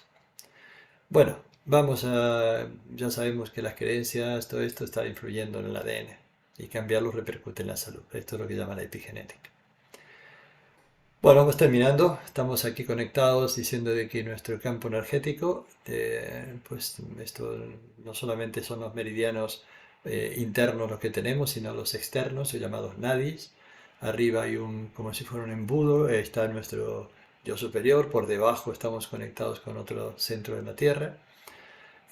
Bueno, ya sabemos que las creencias, todo esto está influyendo en el ADN y cambiarlo repercute en la salud. Esto es lo que llaman la epigenética. Bueno, vamos terminando. Estamos aquí conectados diciendo de que nuestro campo energético, pues esto no solamente son los meridianos internos los que tenemos, sino los externos, llamados nadis. Arriba hay como si fuera un embudo, está nuestro yo superior, por debajo estamos conectados con otro centro de la Tierra.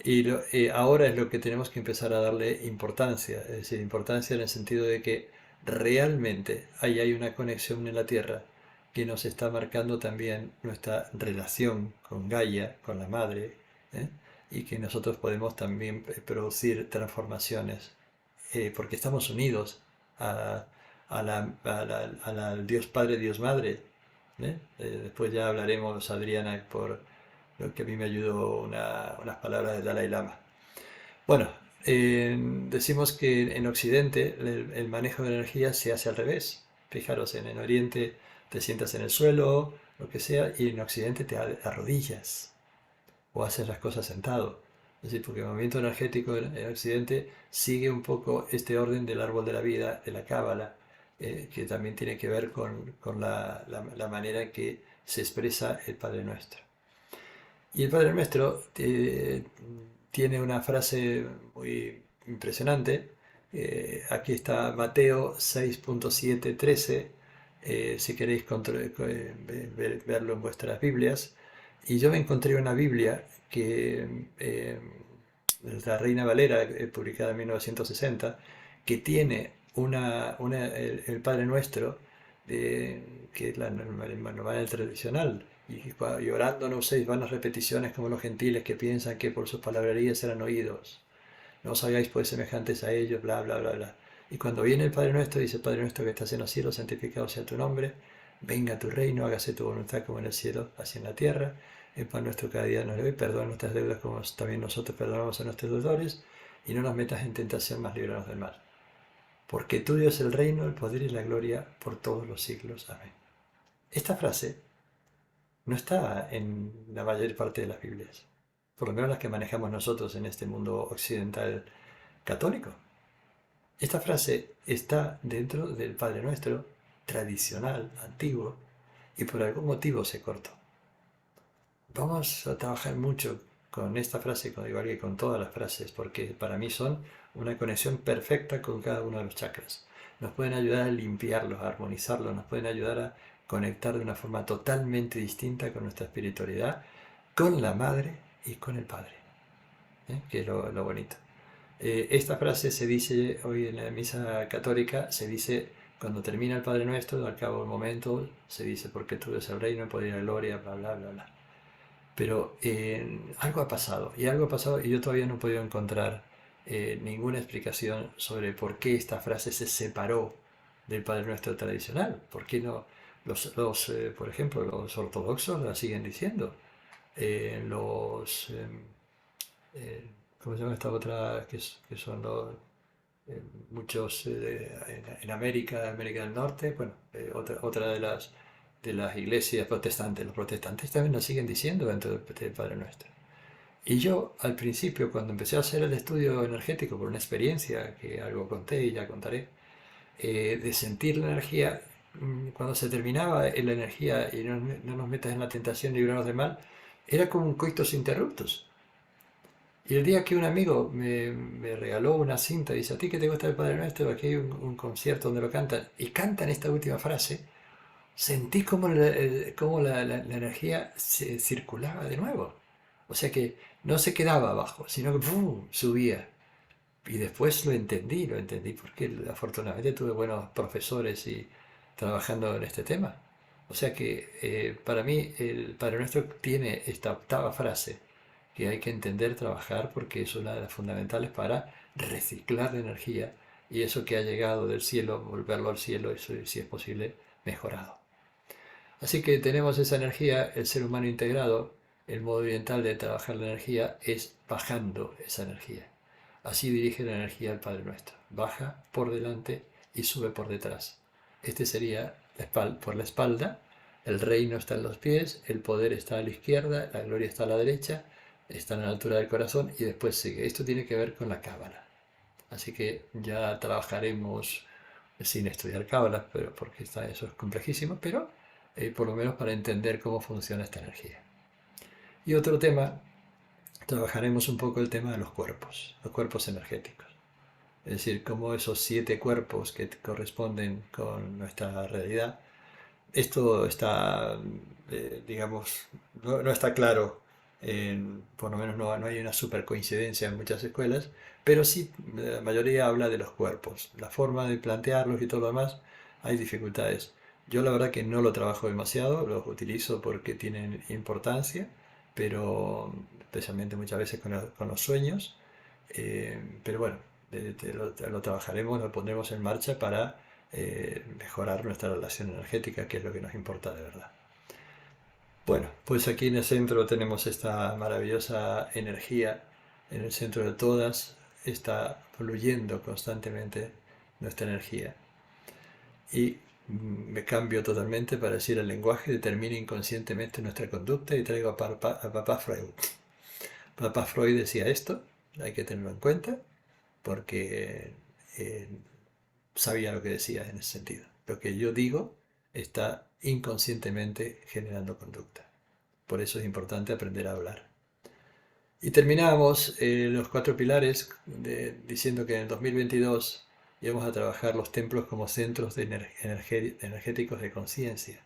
Y ahora es lo que tenemos que empezar a darle importancia, es decir, importancia en el sentido de que realmente ahí hay una conexión en la Tierra que nos está marcando también nuestra relación con Gaia, con la Madre, ¿eh? Y que nosotros podemos también producir transformaciones, porque estamos unidos a, al Dios Padre, Dios Madre, ¿eh? Después ya hablaremos, Adriana, por lo que a mí me ayudó unas palabras del Dalai Lama. Bueno, decimos que en Occidente el manejo de energía se hace al revés. Fijaros, en Oriente te sientas en el suelo, lo que sea, y en Occidente te arrodillas o haces las cosas sentado. Es decir, porque el movimiento energético en Occidente sigue un poco este orden del árbol de la vida, de la cábala, que también tiene que ver con la manera en que se expresa el Padre Nuestro. Y el Padre Nuestro tiene una frase muy impresionante. Aquí está Mateo 6.7.13, si queréis verlo en vuestras Biblias. Y yo me encontré una Biblia que es la Reina Valera, publicada en 1960, que tiene el Padre Nuestro, que es el manual tradicional. Y orando no uséis vanas repeticiones como los gentiles que piensan que por sus palabrerías serán oídos. No os hagáis pues semejantes a ellos, bla, bla, bla, bla. Y cuando viene el Padre Nuestro, dice: Padre Nuestro que estás en los cielos, santificado sea tu nombre, venga tu reino, hágase tu voluntad como en el cielo, así en la tierra. El pan nuestro cada día nos debe, perdona nuestras deudas como también nosotros perdonamos a nuestros deudores, y no nos metas en tentación, mas líbranos del mal. Porque tuyo es el reino, el poder y la gloria por todos los siglos. Amén. Esta frase no está en la mayor parte de las Biblias, por lo menos las que manejamos nosotros en este mundo occidental católico. Esta frase está dentro del Padre Nuestro tradicional, antiguo, y por algún motivo se cortó. Vamos a trabajar mucho con esta frase, igual que con todas las frases, porque para mí son una conexión perfecta con cada uno de los chakras. Nos pueden ayudar a limpiarlos, a armonizarlos, nos pueden ayudar a conectar de una forma totalmente distinta con nuestra espiritualidad, con la Madre y con el Padre, que es lo bonito. Esta frase se dice hoy en la misa católica, se dice cuando termina el Padre Nuestro, al cabo del momento, se dice: porque tú eres el reino, el poder y la gloria, bla, bla, bla, bla. Pero algo ha pasado, y yo todavía no he podido encontrar ninguna explicación sobre por qué esta frase se separó del Padre Nuestro tradicional. ¿Por qué no por ejemplo, los ortodoxos la siguen diciendo? Eh, ¿Cómo se llama esta otra? Que son muchos en América del Norte. Bueno, otra de las iglesias protestantes. Los protestantes también lo siguen diciendo dentro del Padre Nuestro. Y yo, al principio, cuando empecé a hacer el estudio energético por una experiencia que algo conté y ya contaré, de sentir la energía, cuando se terminaba la energía y no nos metas en la tentación y librarnos del mal, era como un coitus interruptus. Y el día que un amigo me regaló una cinta y dice: ¿a ti que te gusta el Padre Nuestro? Aquí hay un concierto donde lo cantan. Y cantan esta última frase. Sentí como la energía se circulaba de nuevo. O sea que no se quedaba abajo, sino que ¡pum!, subía. Y después lo entendí porque afortunadamente tuve buenos profesores y trabajando en este tema. O sea que para mí el Padre Nuestro tiene esta octava frase que hay que entender, trabajar, porque es una de las fundamentales para reciclar la energía y eso que ha llegado del cielo, volverlo al cielo, eso, si es posible, mejorado. Así que tenemos esa energía, el ser humano integrado. El modo oriental de trabajar la energía es bajando esa energía. Así dirige la energía al Padre Nuestro. Baja por delante y sube por detrás. Este sería por la espalda. El reino está en los pies, el poder está a la izquierda, la gloria está a la derecha, están a la altura del corazón y después sigue. Esto tiene que ver con la cábala. Así que ya trabajaremos sin estudiar cábala, pero porque eso es complejísimo, pero por lo menos para entender cómo funciona esta energía. Y otro tema, trabajaremos un poco el tema de los cuerpos energéticos. Es decir, cómo esos 7 cuerpos que corresponden con nuestra realidad, esto está, digamos, no está claro, por lo menos no hay una super coincidencia en muchas escuelas, pero sí la mayoría habla de los cuerpos. La forma de plantearlos y todo lo demás, hay dificultades. Yo la verdad que no lo trabajo demasiado, los utilizo porque tienen importancia, pero especialmente muchas veces con los sueños. Pero bueno, lo trabajaremos, lo pondremos en marcha para mejorar nuestra relación energética, que es lo que nos importa de verdad. Bueno, pues aquí en el centro tenemos esta maravillosa energía, en el centro de todas está fluyendo constantemente nuestra energía. Y me cambio totalmente para decir el lenguaje determina inconscientemente nuestra conducta y traigo a papá Freud. Papá Freud decía esto, hay que tenerlo en cuenta, porque eh, sabía lo que decía en ese sentido. Lo que yo digo está inconscientemente generando conducta. Por eso es importante aprender a hablar. Y terminamos los 4 pilares diciendo que en el 2022 íbamos a trabajar los templos como centros energéticos de conciencia.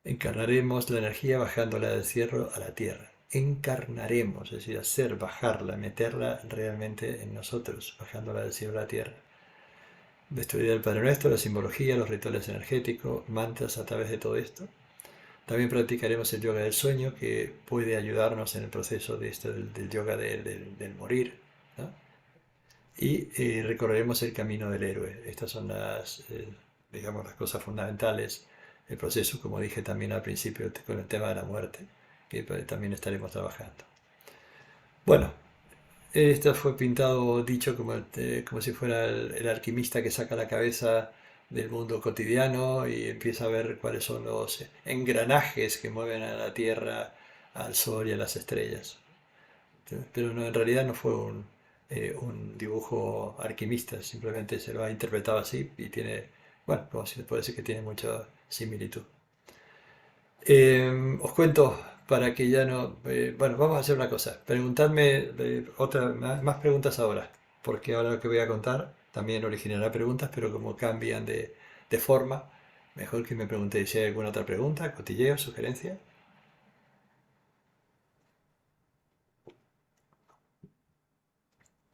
Encarnaremos la energía bajándola del cielo a la tierra. Encarnaremos, es decir, hacer bajarla, meterla realmente en nosotros, bajándola del cielo a la tierra. Destruir el Padre Nuestro, la simbología, los rituales energéticos, mantras a través de todo esto. También practicaremos el yoga del sueño, que puede ayudarnos en el proceso de esto, del yoga del morir, ¿no? Y recorreremos el camino del héroe. Estas son digamos, las cosas fundamentales. El proceso, como dije también al principio, con el tema de la muerte, que también estaremos trabajando. Bueno, esto fue pintado, dicho como si fuera el alquimista que saca la cabeza del mundo cotidiano y empieza a ver cuáles son los engranajes que mueven a la Tierra, al Sol y a las estrellas. Pero no, en realidad no fue un dibujo alquimista, simplemente se lo ha interpretado así y tiene, bueno, como se puede decir que tiene mucha similitud. Os cuento para que ya no... bueno, vamos a hacer una cosa. Preguntadme más preguntas ahora, porque ahora lo que voy a contar también originará preguntas, pero como cambian de forma, mejor que me preguntéis si hay alguna otra pregunta, cotilleo, sugerencia.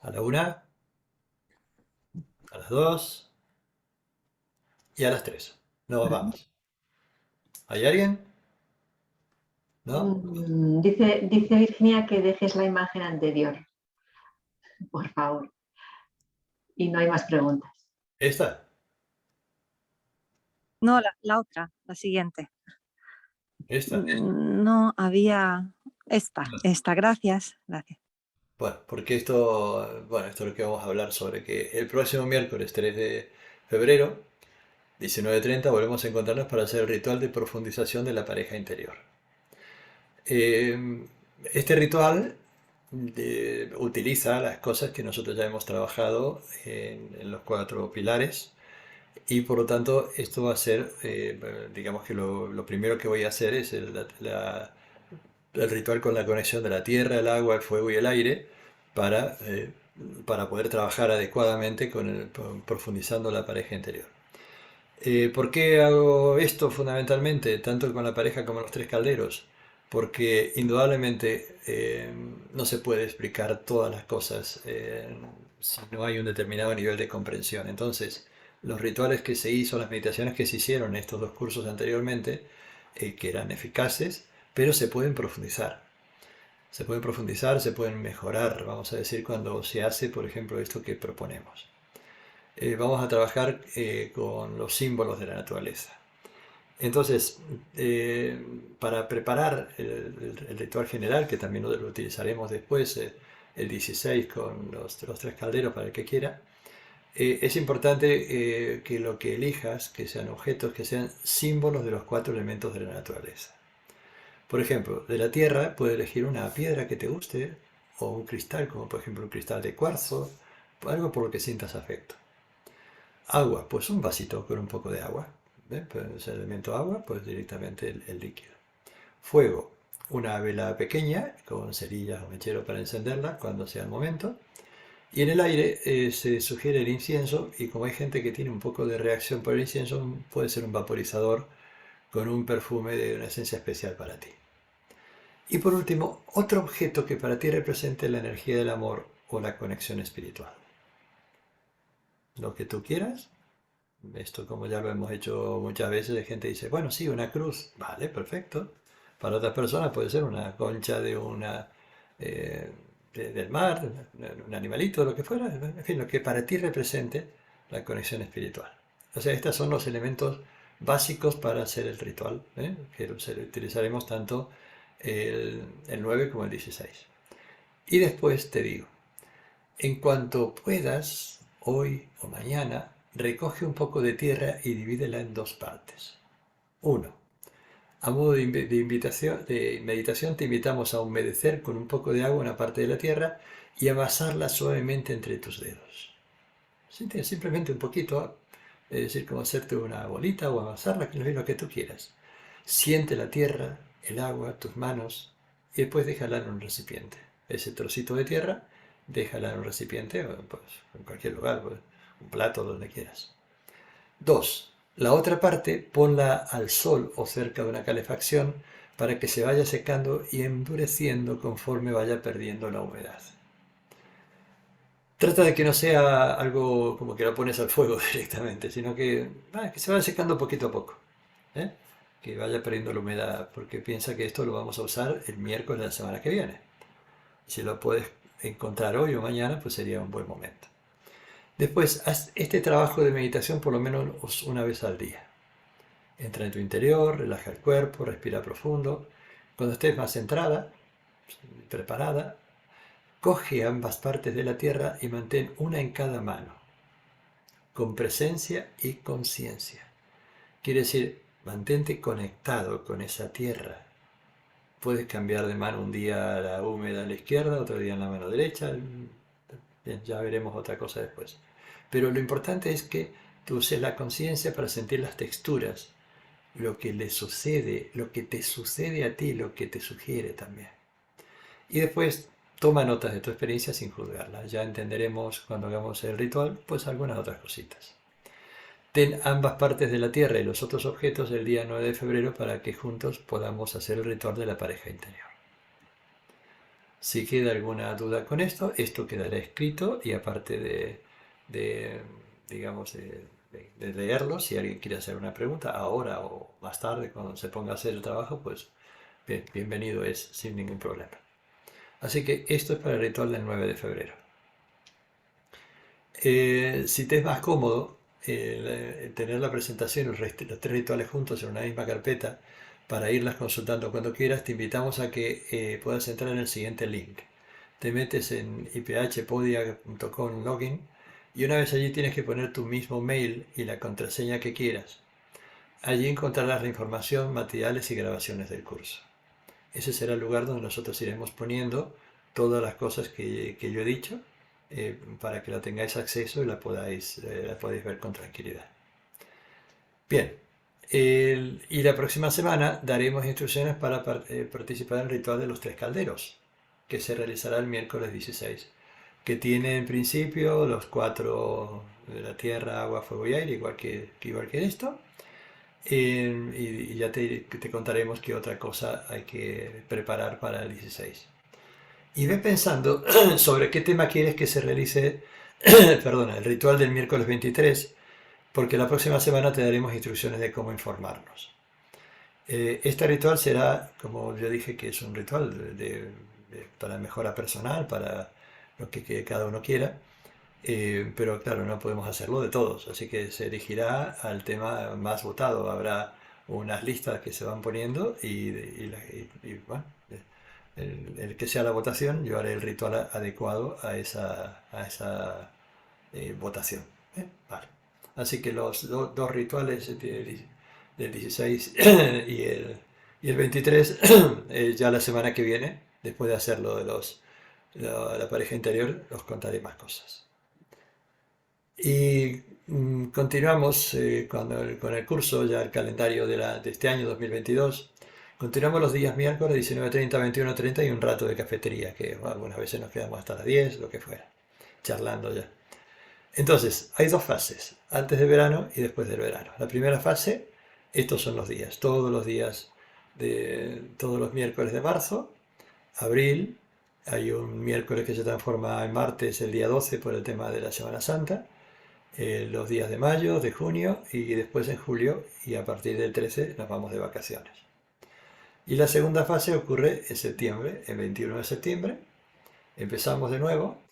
A la una, a las dos y a las tres. Nos vamos. ¿Hay alguien? ¿No? Dice Virginia que dejes la imagen anterior, por favor. Y no hay más preguntas. ¿Esta? No, la otra, la siguiente. ¿Esta? No había esta, gracias. Bueno, porque esto es lo que vamos a hablar sobre que el próximo miércoles 3 de febrero, 19:30, volvemos a encontrarnos para hacer el ritual de profundización de la pareja interior. Este ritual utiliza las cosas que nosotros ya hemos trabajado en los 4 pilares y por lo tanto esto va a ser, digamos que lo primero que voy a hacer es el ritual con la conexión de la tierra, el agua, el fuego y el aire para, eh, para poder trabajar adecuadamente profundizando la pareja interior. ¿Por qué hago esto fundamentalmente, tanto con la pareja como los 3 calderos? Porque indudablemente no se puede explicar todas las cosas si no hay un determinado nivel de comprensión. Entonces, los rituales que se hizo, las meditaciones que se hicieron en estos 2 cursos anteriormente, que eran eficaces, pero se pueden profundizar. Se pueden profundizar, se pueden mejorar, vamos a decir, cuando se hace, por ejemplo, esto que proponemos. Vamos a trabajar con los símbolos de la naturaleza. Entonces, para preparar el ritual general, que también lo utilizaremos después, el 16 con los 3 calderos para el que quiera, es importante que lo que elijas, que sean objetos, que sean símbolos de los 4 elementos de la naturaleza. Por ejemplo, de la tierra puedes elegir una piedra que te guste o un cristal, como por ejemplo un cristal de cuarzo, algo por lo que sientas afecto. Agua, pues un vasito con un poco de agua. Pues el elemento agua, pues directamente el líquido. Fuego, una vela pequeña con cerillas o mechero para encenderla cuando sea el momento. Y en el aire se sugiere el incienso y como hay gente que tiene un poco de reacción por el incienso, puede ser un vaporizador con un perfume de una esencia especial para ti. Y por último, otro objeto que para ti represente la energía del amor o la conexión espiritual. Lo que tú quieras. Esto como ya lo hemos hecho muchas veces, la gente dice, bueno, sí, una cruz, vale, perfecto. Para otras personas puede ser una concha de eh, del mar, un animalito, lo que fuera, en fin, lo que para ti represente la conexión espiritual. O sea, estos son los elementos básicos para hacer el ritual, que utilizaremos tanto el 9 como el 16. Y después te digo, en cuanto puedas, hoy o mañana, recoge un poco de tierra y divídela en dos partes. Uno, a modo de meditación te invitamos a humedecer con un poco de agua una parte de la tierra y amasarla suavemente entre tus dedos. Simplemente un poquito, es decir, como hacerte una bolita o amasarla, que es lo que tú quieras. Siente la tierra, el agua, tus manos y después déjala en un recipiente. Ese trocito de tierra, déjala en un recipiente, o pues, en cualquier lugar, pues, un plato, donde quieras. 2. La otra parte ponla al sol o cerca de una calefacción para que se vaya secando y endureciendo conforme vaya perdiendo la humedad. Trata de que no sea algo como que lo pones al fuego directamente, sino que se vaya secando poquito a poco. ¿eh? Que vaya perdiendo la humedad, porque piensa que esto lo vamos a usar el miércoles de la semana que viene. Si lo puedes encontrar hoy o mañana, pues sería un buen momento. Después, haz este trabajo de meditación por lo menos una vez al día. Entra en tu interior, relaja el cuerpo, respira profundo. Cuando estés más centrada, preparada, coge ambas partes de la tierra y mantén una en cada mano, con presencia y conciencia. Quiere decir, mantente conectado con esa tierra. Puedes cambiar de mano un día la húmeda a la izquierda, otro día en la mano derecha. Bien, ya veremos otra cosa después. Pero lo importante es que tú uses la conciencia para sentir las texturas, lo que le sucede, lo que te sucede a ti, lo que te sugiere también. Y después toma notas de tu experiencia sin juzgarla. Ya entenderemos cuando hagamos el ritual, pues algunas otras cositas. Ten ambas partes de la tierra y los otros objetos el día 9 de febrero para que juntos podamos hacer el ritual de la pareja interior. Si queda alguna duda con esto quedará escrito y aparte digamos, de leerlo, si alguien quiere hacer una pregunta ahora o más tarde cuando se ponga a hacer el trabajo, pues bienvenido es sin ningún problema. Así que esto es para el ritual del 9 de febrero. Si te es más cómodo tener la presentación y los tres rituales juntos en una misma carpeta para irlas consultando cuando quieras, te invitamos a que puedas entrar en el siguiente link. Te metes en iphpodia.com login y una vez allí tienes que poner tu mismo mail y la contraseña que quieras. Allí encontrarás la información, materiales y grabaciones del curso. Ese será el lugar donde nosotros iremos poniendo todas las cosas que yo he dicho para que la tengáis acceso y la podáis ver con tranquilidad. Bien, y la próxima semana daremos instrucciones para participar en el ritual de los tres calderos, que se realizará el miércoles 16, que tiene en principio los 4 de la tierra, agua, fuego y aire, igual que esto. Y ya te contaremos qué otra cosa hay que preparar para el 16. Y ve pensando sobre qué tema quieres que se realice el ritual del miércoles 23, porque la próxima semana te daremos instrucciones de cómo informarnos. Este ritual será, como yo dije, que es un ritual para mejora personal, para lo que cada uno quiera. Pero claro, no podemos hacerlo de todos, así que se elegirá al tema más votado. Habrá unas listas que se van poniendo y bueno, el que sea la votación, yo haré el ritual adecuado a esa votación. Vale. Así que los dos rituales del 16 y el 23, ya la semana que viene, después de hacerlo de la pareja interior, os contaré más cosas. Y continuamos con el curso, ya el calendario de este año 2022. Continuamos los días miércoles 19:30, 21:30 y un rato de cafetería, que algunas veces nos quedamos hasta las 10, lo que fuera. charlando ya. Entonces, hay dos fases, antes del verano y después del verano. La primera fase, estos son los días, todos los días todos los miércoles de marzo, abril, hay un miércoles que se transforma en martes el día 12 por el tema de la Semana Santa, los días de mayo, de junio y después en julio, y a partir del 13 nos vamos de vacaciones. Y la segunda fase ocurre en septiembre, el 21 de septiembre. Empezamos de nuevo,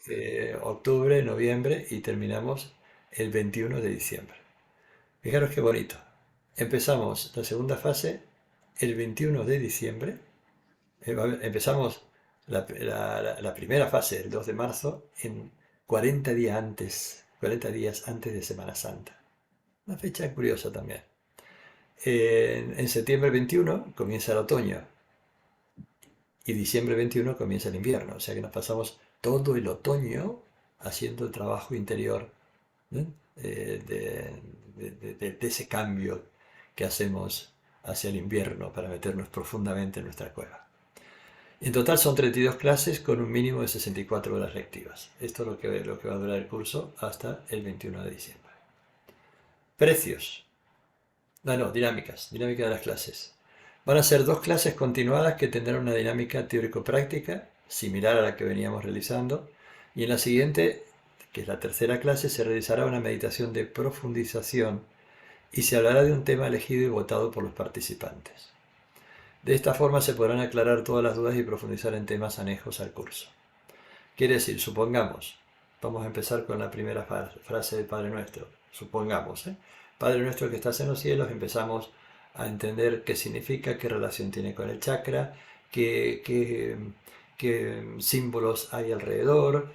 octubre, noviembre y terminamos el 21 de diciembre. Fijaros qué bonito. Empezamos la segunda fase el 21 de diciembre. Empezamos la primera fase, el 2 de marzo, en 40 días antes de Semana Santa. Una fecha curiosa también. En septiembre 21 comienza el otoño y diciembre 21 comienza el invierno. O sea que nos pasamos todo el otoño haciendo el trabajo interior, ¿eh? De ese cambio que hacemos hacia el invierno para meternos profundamente en nuestra cueva. En total son 32 clases con un mínimo de 64 horas lectivas. Esto es lo que va a durar el curso hasta el 21 de diciembre. Precios. Dinámicas de las clases. Van a ser 2 clases continuadas que tendrán una dinámica teórico-práctica similar a la que veníamos realizando, y en la siguiente, que es la tercera clase, se realizará una meditación de profundización y se hablará de un tema elegido y votado por los participantes. De esta forma se podrán aclarar todas las dudas y profundizar en temas anejos al curso. Quiere decir, supongamos, vamos a empezar con la primera frase del Padre Nuestro, supongamos, Padre Nuestro que estás en los cielos, empezamos a entender qué significa, qué relación tiene con el chakra, qué símbolos hay alrededor,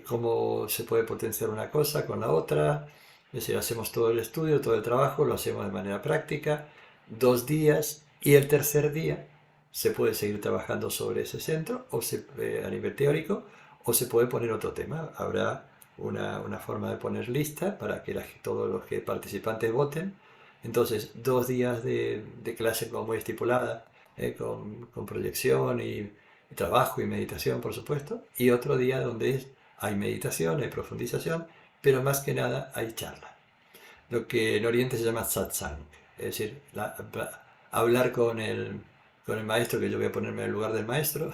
cómo se puede potenciar una cosa con la otra. Es decir, hacemos todo el estudio, todo el trabajo, lo hacemos de manera práctica, 2 días, y el tercer día se puede seguir trabajando sobre ese centro a nivel teórico, o se puede poner otro tema. Habrá una forma de poner lista para que todos los participantes voten. Entonces, 2 días de clase como muy estipulada, con proyección y trabajo y meditación, por supuesto, y otro día donde hay meditación, hay profundización, pero más que nada hay charla. Lo que en Oriente se llama satsang, es decir, hablar con el maestro, que yo voy a ponerme en el lugar del maestro,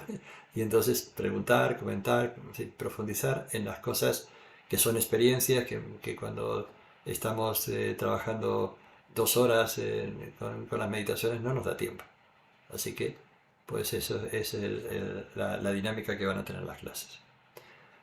y entonces preguntar, comentar, profundizar en las cosas que son experiencias que cuando estamos trabajando 2 horas con las meditaciones no nos da tiempo. Así que, pues eso es la dinámica que van a tener las clases.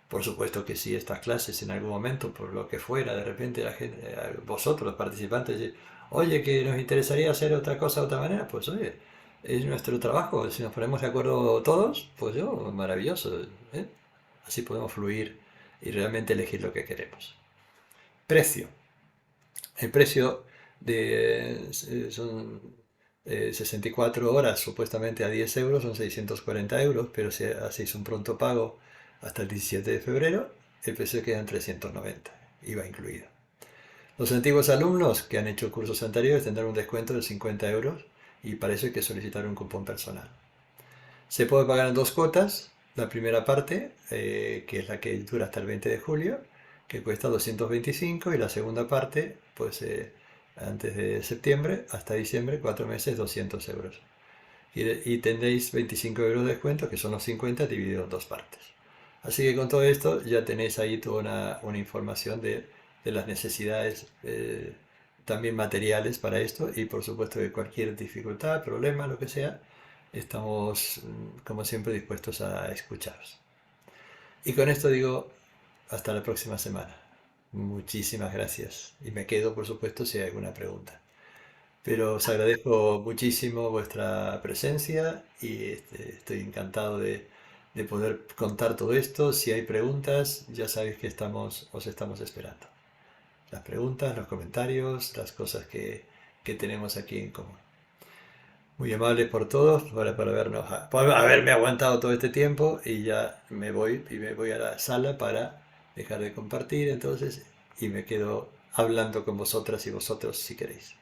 Por supuesto que si estas clases en algún momento, por lo que fuera, de repente la gente, vosotros los participantes, decís, oye, que nos interesaría hacer otra cosa de otra manera, pues oye, es nuestro trabajo. Si nos ponemos de acuerdo todos, pues maravilloso, ¿eh? Así podemos fluir y realmente elegir lo que queremos. Precio. El precio son 64 horas supuestamente a 10 euros, son 640 euros, pero si hacéis un pronto pago hasta el 17 de febrero, el precio queda en 390, IVA incluido. Los antiguos alumnos que han hecho cursos anteriores tendrán un descuento de 50 euros y para eso hay que solicitar un cupón personal. Se puede pagar en 2 cuotas, la primera parte, que es la que dura hasta el 20 de julio, que cuesta 225, y la segunda parte, pues antes de septiembre hasta diciembre, 4 meses, 200 euros. Y tendréis 25 euros de descuento, que son los 50 divididos en 2 partes. Así que con todo esto ya tenéis ahí toda una información de las necesidades también materiales para esto, y por supuesto de cualquier dificultad, problema, lo que sea, estamos como siempre dispuestos a escucharos. Y con esto digo, hasta la próxima semana. Muchísimas gracias. Y me quedo, por supuesto, si hay alguna pregunta. Pero os agradezco muchísimo vuestra presencia y estoy encantado de poder contar todo esto. Si hay preguntas, ya sabéis que os estamos esperando. Las preguntas, los comentarios, las cosas que tenemos aquí en común. Muy amables por todos, por haberme aguantado todo este tiempo, y ya me voy a la sala para dejar de compartir entonces, y me quedo hablando con vosotras y vosotros si queréis.